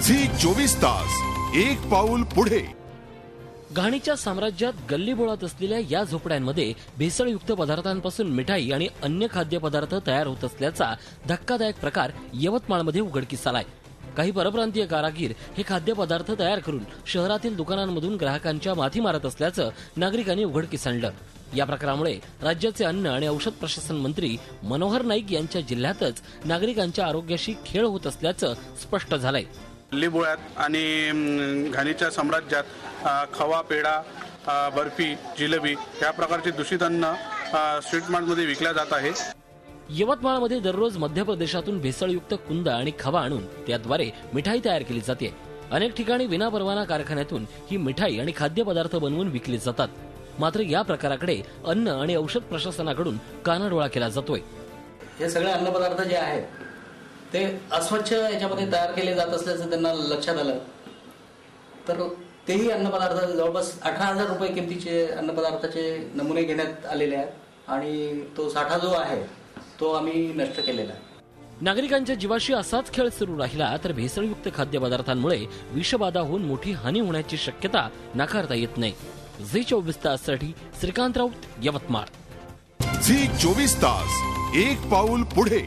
झी24 तास एक पाऊल पुढे। घाणीच्या साम्राज्यात गल्लीबोळात असलेल्या या झोपड्यांमध्ये भेसळयुक्त पदार्थांपासून मिठाई आणि अन्य खाद्यपदार्थ तयार होत असल्याचा धक्कादायक प्रकार यवतमाळमध्ये उघडकीस आलाय। काही परप्रांतीय कारागीर हे खाद्यपदार्थ तयार करून शहरातील दुकानांमधून ग्राहकांच्या माथी मारत असल्याचं नागरिकांनी उघडकीस आणलं। या प्रकारामुळे राज्याचे अन्न आणि औषध प्रशासन मंत्री मनोहर नाईक यांच्या जिल्ह्यातच नागरिकांच्या आरोग्याशी खेळ होत असल्याचं स्पष्ट झालंय। गल्लीबोळ्यात आणि घाणीच्या साम्राज्यात खवा, पेढा, बर्फी, जिलेबी या प्रकारचे दूषित अन्न स्ट्रीट मार्टमध्ये विकल्या जात आहे। यवतमाळमध्ये दररोज मध्य प्रदेशातून भेसळयुक्त कुंद आणि खवा आणून त्याद्वारे मिठाई तयार केली जाते। अनेक ठिकाणी विनापरवाना कारखान्यातून ही मिठाई आणि खाद्यपदार्थ बनवून विकले जातात। मात्र या प्रकाराकडे अन्न आणि औषध प्रशासनाकडून कानाडोळा केला जातोय। हे सगळे अन्नपदार्थ जे आहेत ते अस्वच्छ याच्यामध्ये तयार केले जात असल्याचं त्यांना लक्षात आलं, तर तेही अन्नपदार्थ जवळपास 18,000 रुपये किमतीचे अन्नपदार्थाचे नमुने घेण्यात आलेले आहेत आणि तो साठा जो आहे तो आम्ही नष्ट केलेला आहे। नागरिकांच्या जीवाशी असाच खेळ सुरू राहिला तर भेसळयुक्त खाद्यपदार्थांमुळे विषबाधा होऊन मोठी हानी होण्याची शक्यता नाकारता येत नाही। झी24 ताससाठी श्रीकांत राऊत, यवतमाळ। झी24 तास एक पाऊल पुढे।